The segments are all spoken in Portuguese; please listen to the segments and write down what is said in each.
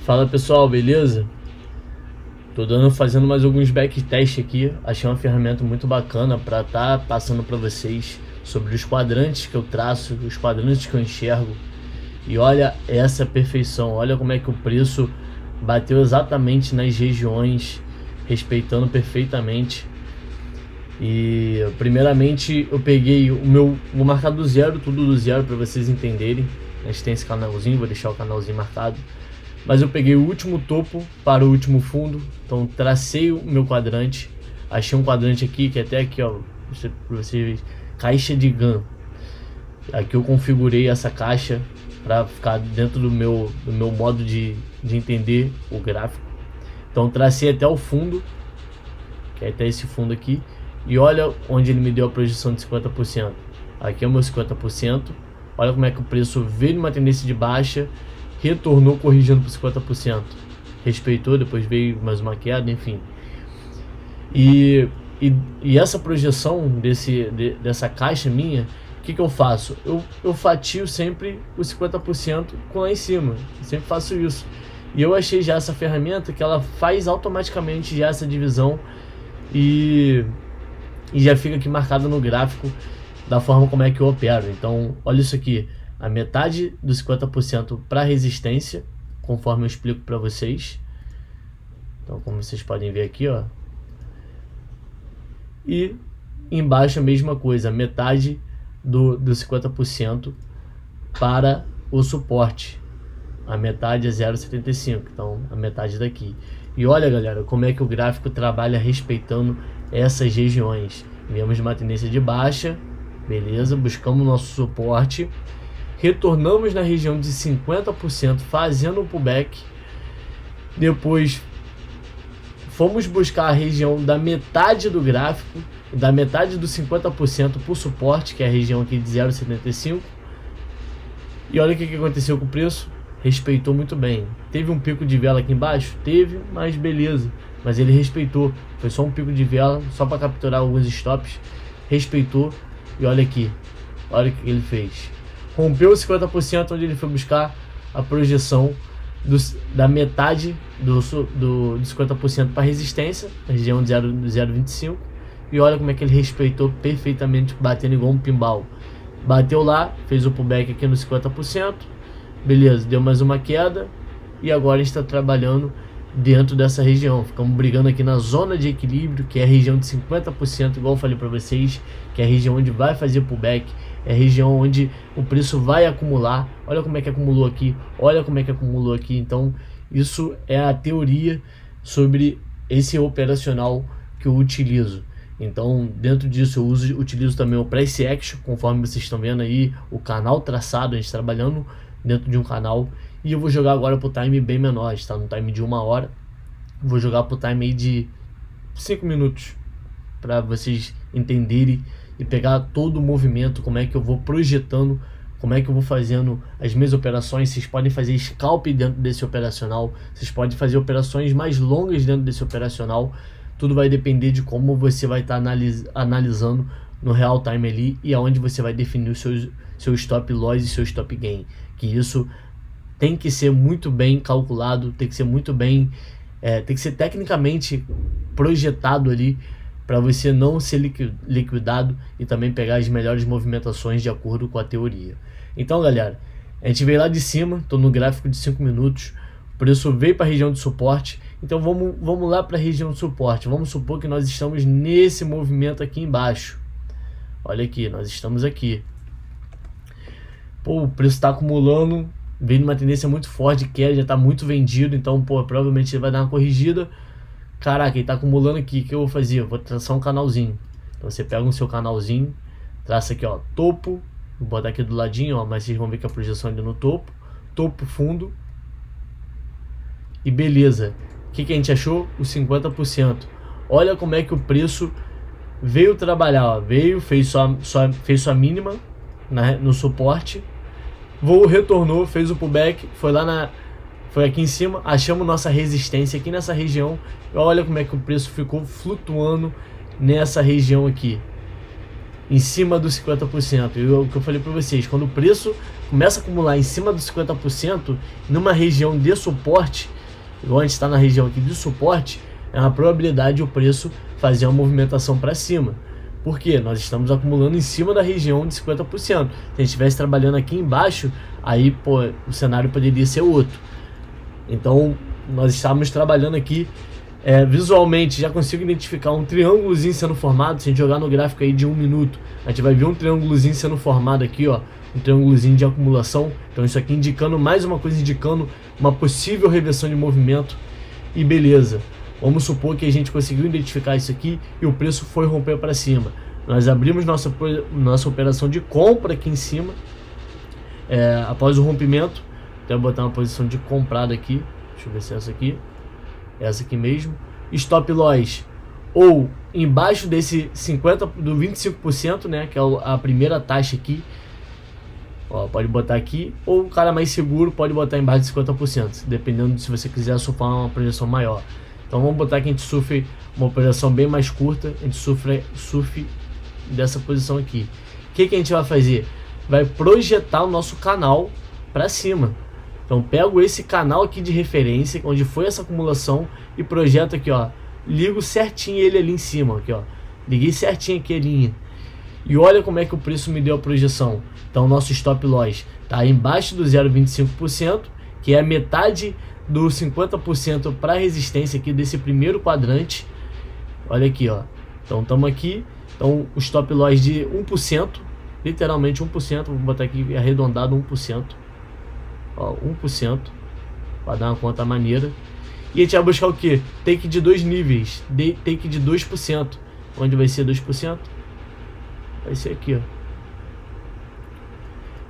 Fala pessoal, beleza? Fazendo mais alguns backtest aqui. Achei uma ferramenta muito bacana para estar passando para vocês sobre os quadrantes que eu traço, os quadrantes que eu enxergo. E olha essa perfeição, olha como é que o preço bateu exatamente nas regiões, respeitando perfeitamente. E primeiramente eu peguei o meu, vou marcar do zero, tudo do zero para vocês entenderem. A gente tem esse canalzinho, vou deixar o canalzinho marcado. Mas eu peguei o último topo para o último fundo, então tracei o meu quadrante. Achei um quadrante aqui, que até aqui, ó, para vocês, caixa de GAN. Aqui eu configurei essa caixa para ficar dentro do meu modo de entender o gráfico. Então tracei até o fundo, que é até esse fundo aqui. E olha onde ele me deu a projeção de 50%. Aqui é o meu 50%. Olha como é que o preço veio numa tendência de baixa, retornou corrigindo para 50%, respeitou, depois veio mais uma queda, enfim. E essa projeção dessa caixa minha, o que eu faço? Eu fatio sempre os 50% com lá em cima, eu sempre faço isso. E eu achei já essa ferramenta que ela faz automaticamente já essa divisão e já fica aqui marcado no gráfico da forma como é que eu opero. Então, olha isso aqui. A metade dos 50% para resistência, conforme eu explico para vocês. Então, como vocês podem ver aqui, ó. E embaixo a mesma coisa, metade dos 50% para o suporte. A metade é 0,75, então a metade daqui. E olha, galera, como é que o gráfico trabalha respeitando essas regiões. Viemos de uma tendência de baixa, beleza, buscamos nosso suporte. Retornamos na região de 50%, fazendo um pullback. Depois fomos buscar a região da metade do gráfico, da metade dos 50% por suporte, que é a região aqui de 0,75. E olha o que aconteceu com o preço. Respeitou muito bem. Teve um pico de vela aqui embaixo? Teve, mas beleza. Mas ele respeitou. Foi só um pico de vela, só para capturar alguns stops. Respeitou. E olha aqui. Olha o que ele fez. Rompeu os 50%, onde ele foi buscar a projeção da metade dos 50% para resistência, a região de 0,25. E olha como é que ele respeitou perfeitamente, batendo igual um pinball. Bateu lá, fez o pullback aqui nos 50%. Beleza, deu mais uma queda. E agora está trabalhando dentro dessa região. Ficamos brigando aqui na zona de equilíbrio, que é a região de 50%, igual eu falei para vocês, que é a região onde vai fazer pullback, é a região onde o preço vai acumular. Olha como é que acumulou aqui, olha como é que acumulou aqui. Então isso é a teoria sobre esse operacional que eu utilizo. Então dentro disso eu utilizo também o Price Action, conforme vocês estão vendo aí, o canal traçado, a gente trabalhando dentro de um canal. E eu vou jogar agora pro time bem menor, está no time de 1 hora. Vou jogar pro time aí de 5 minutos, para vocês entenderem e pegar todo o movimento, como é que eu vou projetando, como é que eu vou fazendo as minhas operações. Vocês podem fazer scalp dentro desse operacional, vocês podem fazer operações mais longas dentro desse operacional. Tudo vai depender de como você vai estar analisando no real time ali e aonde você vai definir o seu stop loss e seu stop gain. Que isso tem que ser muito bem calculado, tem que ser muito bem, tem que ser tecnicamente projetado ali, para você não ser liquidado e também pegar as melhores movimentações de acordo com a teoria. Então, galera, a gente veio lá de cima, estou no gráfico de 5 minutos, o preço veio para a região de suporte. Então vamos lá para a região de suporte. Vamos supor que nós estamos nesse movimento aqui embaixo. Olha aqui, nós estamos aqui. Pô, o preço está acumulando, veio numa tendência muito forte, que já está muito vendido, então pô, provavelmente ele vai dar uma corrigida. Caraca, ele está acumulando aqui, o que eu vou fazer? Eu vou traçar um canalzinho. Então você pega o seu canalzinho, traça aqui, ó, topo, vou botar aqui do ladinho, ó, mas vocês vão ver que a projeção ainda no topo, topo, fundo. E beleza, o que a gente achou? Os 50%. Olha como é que o preço veio trabalhar, ó, fez sua mínima no suporte, retornou, fez o pullback, foi aqui em cima, achamos nossa resistência aqui nessa região. Olha como é que o preço ficou flutuando nessa região aqui, em cima dos 50%. O que eu falei para vocês, quando o preço começa a acumular em cima dos 50%, numa região de suporte, igual a gente está na região aqui de suporte, é uma probabilidade de o preço fazer uma movimentação para cima. Por quê? Nós estamos acumulando em cima da região de 50%. Se a gente estivesse trabalhando aqui embaixo, aí pô, o cenário poderia ser outro. Então, nós estamos trabalhando aqui visualmente, já consigo identificar um triângulozinho sendo formado. Se a gente jogar no gráfico aí de 1 minuto, a gente vai ver um triângulozinho sendo formado aqui, ó, um triângulozinho de acumulação. Então isso aqui indicando mais uma coisa, indicando uma possível reversão de movimento. E beleza, vamos supor que a gente conseguiu identificar isso aqui e o preço foi romper para cima. Nós abrimos nossa operação de compra aqui em cima, após o rompimento. Vou botar uma posição de comprada aqui, deixa eu ver se é essa aqui mesmo. Stop loss ou embaixo desse 25%, né, que é a primeira taxa aqui, ó, pode botar aqui, ou o cara mais seguro pode botar embaixo de 50%, dependendo de se você quiser surfar uma projeção maior. Então vamos botar que a gente surfe uma operação bem mais curta, a gente surfe dessa posição aqui. O que a gente vai fazer? Vai projetar o nosso canal para cima. Então pego esse canal aqui de referência, onde foi essa acumulação, e projeto aqui, ó, ligo certinho ele ali em cima, aqui, ó, liguei certinho aqui a linha, e olha como é que o preço me deu a projeção. Então nosso stop loss tá embaixo do 0,25%, que é a metade do 50% para resistência aqui desse primeiro quadrante. Olha aqui, ó, então estamos aqui, então o stop loss de 1%, literalmente 1%, vou botar aqui arredondado 1%. Ó, 1%, para dar uma conta maneira. E a gente vai buscar o que? Take de 2 níveis, take de 2%. Onde vai ser 2%? Vai ser aqui, ó.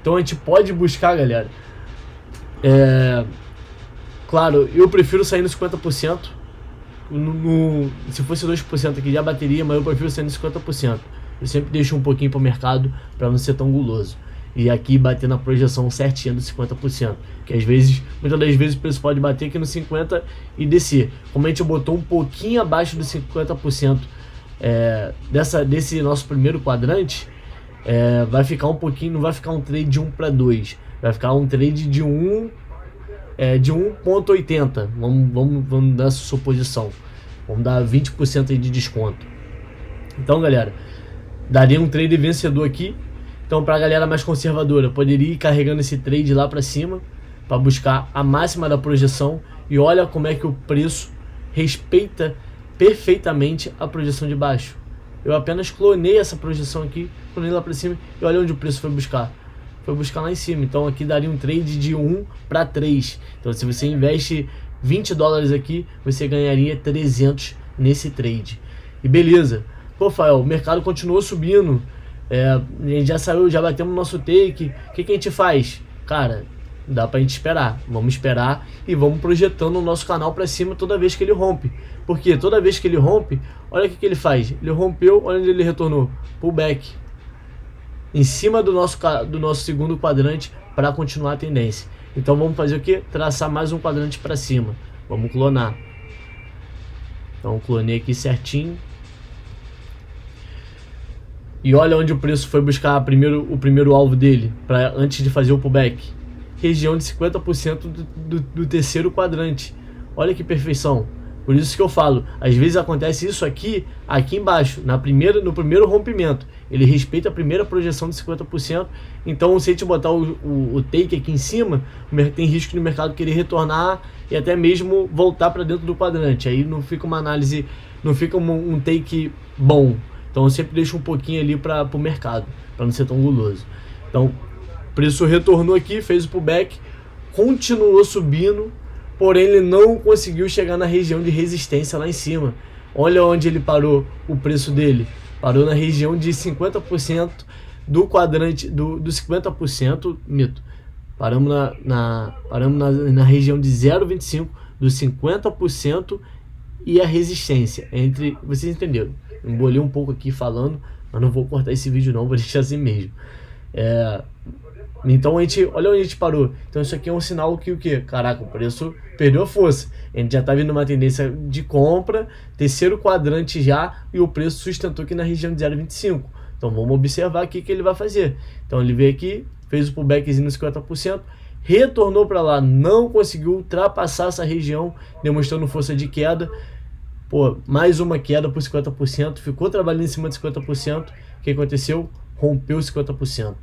Então a gente pode buscar, galera, claro, eu prefiro sair no 50%. Se fosse 2% aqui já bateria, mas eu prefiro sair no 50%. Eu sempre deixo um pouquinho para o mercado, para não ser tão guloso. E aqui bater na projeção certinha dos 50%, que às vezes, muitas das vezes o preço pode bater aqui no 50% e descer. Como a gente botou um pouquinho abaixo dos 50% desse nosso primeiro quadrante, vai ficar um pouquinho, não vai ficar um trade de 1 para 2, vai ficar um trade de 1,80. Vamos dar essa suposição, vamos dar 20% aí de desconto. Então galera, daria um trade vencedor aqui. Então, para a galera mais conservadora, poderia ir carregando esse trade lá para cima, para buscar a máxima da projeção. E olha como é que o preço respeita perfeitamente a projeção de baixo. Eu apenas clonei essa projeção aqui, clonei lá para cima, e olha onde o preço foi buscar. Foi buscar lá em cima. Então aqui daria um trade de 1 para 3. Então se você investe $20 aqui, você ganharia 300 nesse trade. E beleza. Pô, Fael, o mercado continuou subindo. A gente já saiu, já batemos no nosso take. O que a gente faz? Cara, dá pra gente esperar. Vamos esperar e vamos projetando o nosso canal pra cima toda vez que ele rompe. Porque toda vez que ele rompe, olha o que ele faz. Ele rompeu, olha onde ele retornou. Pullback. Em cima do nosso segundo quadrante para continuar a tendência. Então vamos fazer o que? Traçar mais um quadrante para cima. Vamos clonar. Então clonei aqui certinho. E olha onde o preço foi buscar o primeiro alvo dele, antes de fazer o pullback. Região de 50% do terceiro quadrante. Olha que perfeição. Por isso que eu falo, às vezes acontece isso aqui embaixo, no primeiro rompimento. Ele respeita a primeira projeção de 50%. Então se a gente botar o take aqui em cima, tem risco do mercado querer retornar e até mesmo voltar para dentro do quadrante. Aí não fica uma análise, não fica um take bom. Então eu sempre deixo um pouquinho ali para o mercado, para não ser tão guloso. Então o preço retornou aqui, fez o pullback, continuou subindo, porém ele não conseguiu chegar na região de resistência lá em cima. Olha onde ele parou, o preço dele. Parou na região de 50% do quadrante, do 50%, mito. Paramos na região de 0,25% dos 50% e a resistência. Vocês entenderam? Embolei um pouco aqui falando, mas não vou cortar esse vídeo não, vou deixar assim mesmo. Então olha onde a gente parou. Então isso aqui é um sinal que o que? Caraca, o preço perdeu a força. A gente já tá vindo numa tendência de compra, terceiro quadrante já, e o preço sustentou aqui na região de 0,25. Então vamos observar aqui o que ele vai fazer. Então ele veio aqui, fez o pullbackzinho no 50%, retornou para lá, não conseguiu ultrapassar essa região, demonstrando força de queda. Pô, mais uma queda por 50%, ficou trabalhando em cima de 50%. O que aconteceu? Rompeu 50%.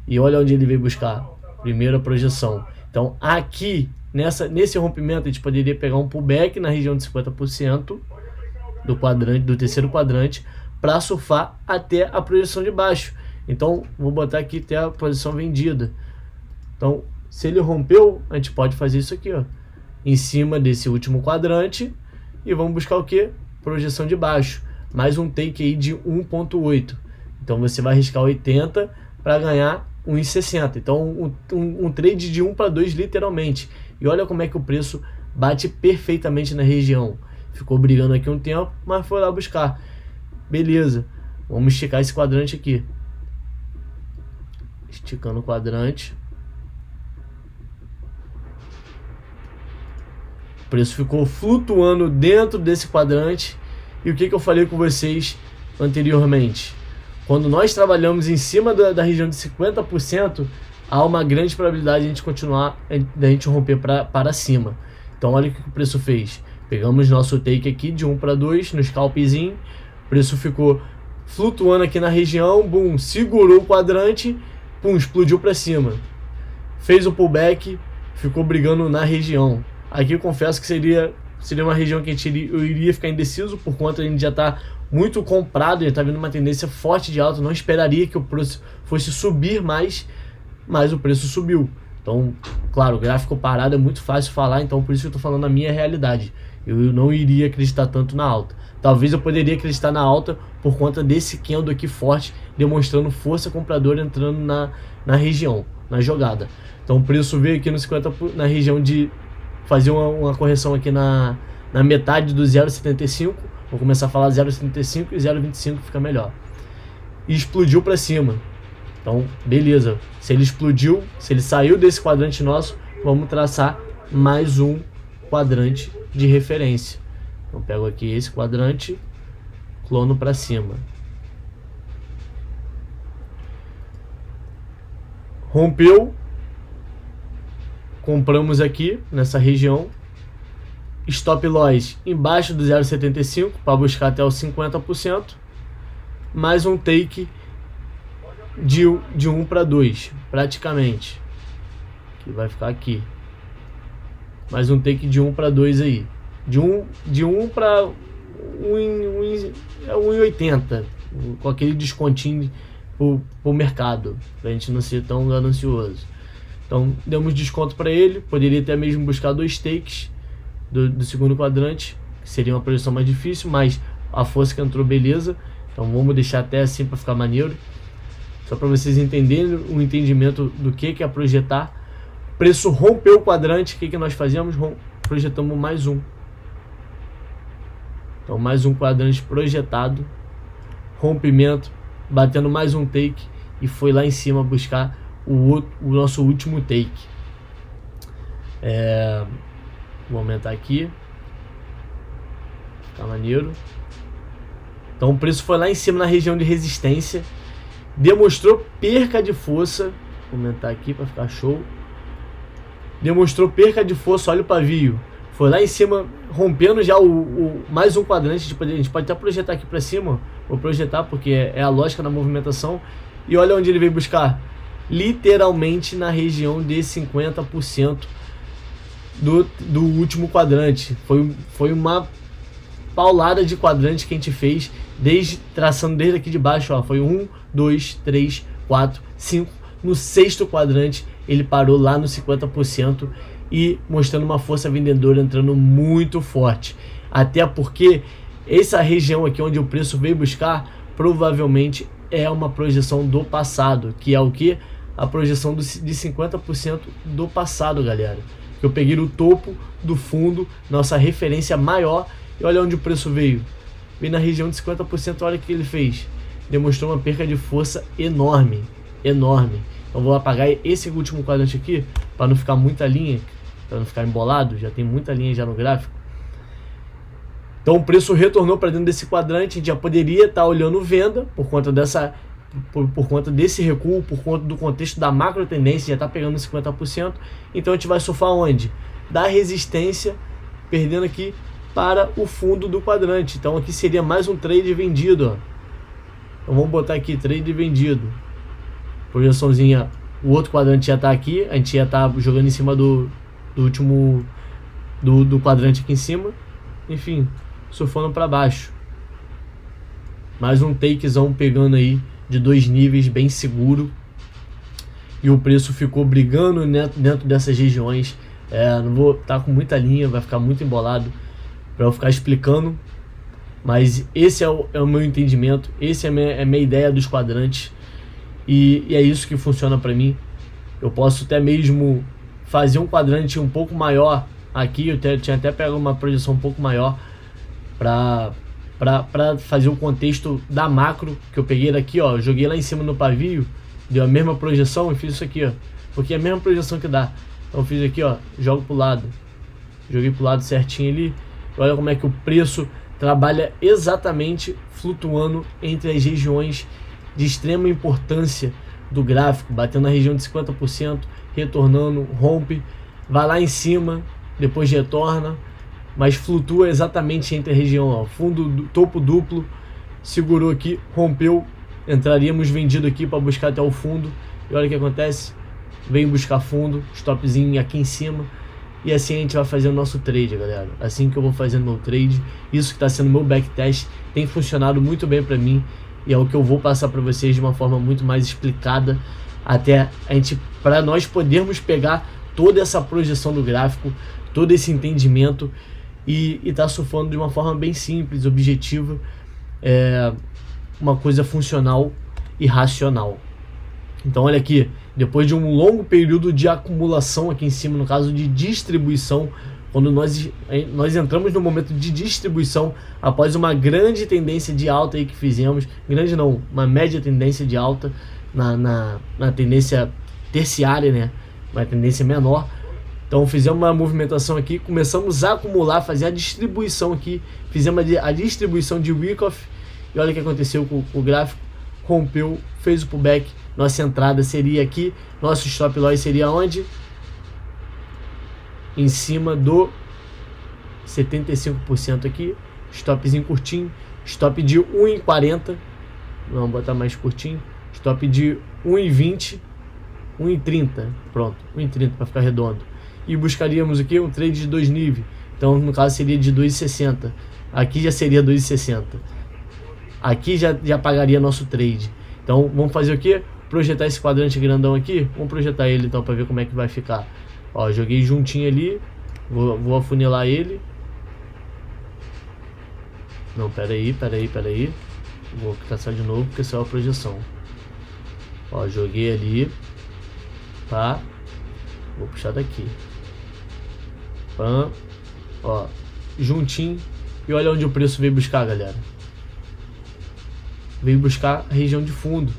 E olha onde ele veio buscar. Primeira projeção. Então aqui, nesse rompimento, a gente poderia pegar um pullback na região de 50% do terceiro quadrante, para surfar até a projeção de baixo. Então vou botar aqui até a posição vendida. Então se ele rompeu, a gente pode fazer isso aqui, ó, em cima desse último quadrante, e vamos buscar o que? Projeção de baixo, mais um take aí de 1.8. então você vai arriscar 80 para ganhar 1,60. então um trade de 1 para 2 literalmente. E olha como é que o preço bate perfeitamente na região. Ficou brigando aqui um tempo, mas foi lá buscar. Beleza, vamos esticar esse quadrante aqui. Esticando o quadrante. O preço ficou flutuando dentro desse quadrante. E o que eu falei com vocês anteriormente? Quando nós trabalhamos em cima da região de 50%, há uma grande probabilidade de a gente continuar, da gente romper para cima. Então olha o que o preço fez. Pegamos nosso take aqui de 1 para 2 no scalpzinho. O preço ficou flutuando aqui na região, boom, segurou o quadrante, pum, explodiu para cima. Fez o pullback, ficou brigando na região. Aqui eu confesso que seria uma região que eu iria ficar indeciso, por conta de a gente já estar muito comprado, já está vindo uma tendência forte de alta. Não esperaria que o preço fosse subir mais, mas o preço subiu. Então, claro, o gráfico parado é muito fácil falar, então por isso que eu estou falando a minha realidade. Eu não iria acreditar tanto na alta. Talvez eu poderia acreditar na alta por conta desse candle aqui forte, demonstrando força compradora entrando na região, na jogada. Então o preço veio aqui no 50, na região de fazer uma correção aqui na metade do 0,75. Vou começar a falar 0,75 e 0,25 fica melhor. E explodiu para cima. Então, beleza. Se ele explodiu, se ele saiu desse quadrante nosso, vamos traçar mais um quadrante de referência. Então, pego aqui esse quadrante, clono para cima. Rompeu. Compramos aqui nessa região. Stop loss embaixo do 0,75 para buscar até os 50%. Mais um take de 1 para 2, praticamente. Que vai ficar aqui. Mais um take de 1 para 2 aí. De 1 para 1,80. Com aquele descontinho pro mercado. Pra gente não ser tão ganancioso. Então, demos desconto para ele. Poderia até mesmo buscar 2 takes do segundo quadrante, que seria uma projeção mais difícil, mas a força que entrou, beleza. Então, vamos deixar até assim para ficar maneiro. Só para vocês entenderem o entendimento do que é projetar. O preço rompeu o quadrante. O que nós fazemos? Projetamos mais um. Então, mais um quadrante projetado. Rompimento. Batendo mais um take. E foi lá em cima buscar o nosso último take. Vou aumentar aqui. Tá maneiro. Então o preço foi lá em cima na região de resistência. Demonstrou perca de força. Vou aumentar aqui para ficar show. Demonstrou perca de força. Olha o pavio. Foi lá em cima, rompendo já mais um quadrante. A gente pode até projetar aqui para cima. Vou projetar porque é a lógica da movimentação. E olha onde ele veio buscar. Literalmente na região de 50% do último quadrante. Foi uma paulada de quadrante que a gente fez, traçando desde aqui de baixo, ó. Foi 1, 2, 3, 4, 5. No 6º quadrante ele parou lá no 50% e mostrando uma força vendedora entrando muito forte. Até porque essa região aqui onde o preço veio buscar provavelmente é uma projeção do passado, que é o que? A projeção de 50% do passado, galera. Eu peguei o topo do fundo, nossa referência maior, e olha onde o preço veio. Veio na região de 50%, olha o que ele fez. Demonstrou uma perca de força enorme, enorme. Então vou apagar esse último quadrante aqui, para não ficar muita linha, para não ficar embolado, já tem muita linha já no gráfico. Então o preço retornou para dentro desse quadrante, a gente já poderia estar olhando venda, por conta por conta desse recuo, por conta do contexto da macro tendência, já está pegando 50%, então a gente vai surfar onde? Da resistência, perdendo aqui para o fundo do quadrante. Então aqui seria mais um trade vendido, ó. Então vamos botar aqui trade vendido, projeçãozinha, o outro quadrante já está aqui, a gente já está jogando em cima do último do quadrante aqui em cima, enfim, surfando para baixo. Mais um takezão pegando aí de 2 níveis, bem seguro. E o preço ficou brigando dentro dessas regiões. Não vou estar com muita linha, vai ficar muito embolado para eu ficar explicando. Mas esse é o meu entendimento, esse é a minha ideia dos quadrantes. E é isso que funciona para mim. Eu posso até mesmo fazer um quadrante um pouco maior aqui. Eu tinha até pegado uma projeção um pouco maior para fazer o contexto da macro que eu peguei daqui, ó. Joguei lá em cima no pavio, deu a mesma projeção e fiz isso aqui, ó, porque é a mesma projeção que dá. Então eu fiz aqui, ó, jogo pro lado, joguei pro lado certinho ali. Olha como é que o preço trabalha exatamente flutuando entre as regiões de extrema importância do gráfico, batendo na região de 50%, retornando, rompe, vai lá em cima, depois retorna, mas flutua exatamente entre a região, ó, fundo, topo duplo, segurou aqui, rompeu, entraríamos vendido aqui para buscar até o fundo, e olha o que acontece, vem buscar fundo, stopzinho aqui em cima, e assim a gente vai fazer o nosso trade, galera. Assim que eu vou fazendo meu trade, isso que está sendo meu backtest, tem funcionado muito bem para mim, e é o que eu vou passar para vocês de uma forma muito mais explicada, até para nós podermos pegar toda essa projeção do gráfico, todo esse entendimento, e tá surfando de uma forma bem simples, objetiva, uma coisa funcional e racional. Então olha aqui, depois de um longo período de acumulação aqui em cima, no caso de distribuição, quando nós entramos no momento de distribuição, após uma grande tendência de alta aí que fizemos, grande não, uma média tendência de alta na tendência terciária, né, uma tendência menor. Então fizemos uma movimentação aqui, começamos a acumular, fazer a distribuição aqui, fizemos a distribuição de Wyckoff, e olha o que aconteceu com o gráfico, rompeu, fez o pullback, nossa entrada seria aqui, nosso stop loss seria onde? Em cima do 75% aqui, stopzinho curtinho, stop de 1,40, vamos botar mais curtinho, stop de 1,20, 1,30, pronto, 1,30 para ficar redondo. E buscaríamos aqui um trade de 2 níveis, então no caso seria de 2,60, aqui já seria 2,60, aqui já pagaria nosso trade. Então vamos fazer o que? Projetar esse quadrante grandão aqui, vamos projetar ele então para ver como é que vai ficar. Ó, joguei juntinho ali, vou afunilar ele. Não, pera aí, vou caçar de novo porque essa é a projeção. Ó, joguei ali, tá? Vou puxar daqui. Pã, ó, juntinho. E olha onde o preço veio buscar, galera. Veio buscar a região de fundo.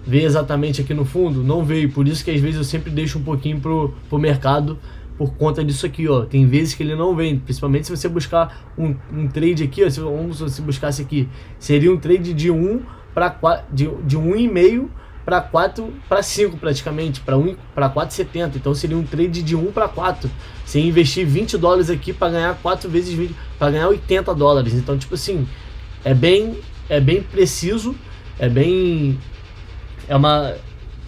Veio exatamente aqui no fundo? Não veio, por isso que às vezes eu sempre deixo um pouquinho pro mercado por conta disso aqui, ó. Tem vezes que ele não vem, principalmente se você buscar um trade aqui, ó, se você buscasse aqui, seria um trade de 1 para 4, de 1,5 para 4 para 5 praticamente, para 4,70. Então seria um trade de 1 para 4. Você investir $20 aqui para ganhar 4 vezes 20, para ganhar $80. Então, tipo assim, é bem preciso, é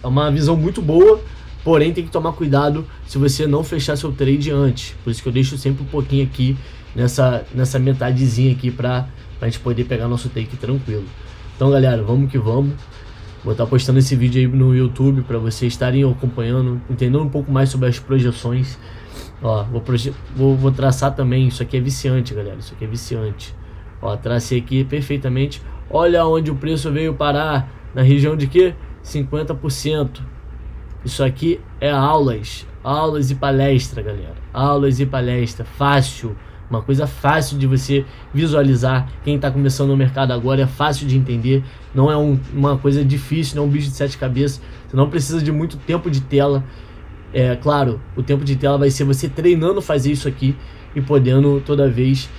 uma visão muito boa, porém tem que tomar cuidado se você não fechar seu trade antes. Por isso que eu deixo sempre um pouquinho aqui nessa metadezinha aqui pra gente poder pegar nosso take tranquilo. Então galera, vamos que vamos. Vou estar postando esse vídeo aí no YouTube para vocês estarem acompanhando, entendendo um pouco mais sobre as projeções. Ó, vou traçar também, isso aqui é viciante, galera, isso aqui é viciante. Ó, tracei aqui perfeitamente. Olha onde o preço veio parar, na região de quê? 50%. Isso aqui é aulas e palestra, galera. Aulas e palestra, fácil. Uma coisa fácil de você visualizar. Quem está começando no mercado agora é fácil de entender. Não é uma coisa difícil, não é um bicho de 7 cabeças. Você não precisa de muito tempo de tela. É claro, o tempo de tela vai ser você treinando fazer isso aqui e podendo toda vez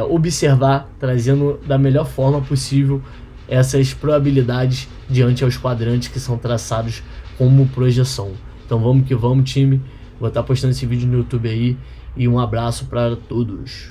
observar, trazendo da melhor forma possível essas probabilidades diante aos quadrantes que são traçados como projeção. Então vamos que vamos, time. Vou estar postando esse vídeo no YouTube aí, e um abraço para todos.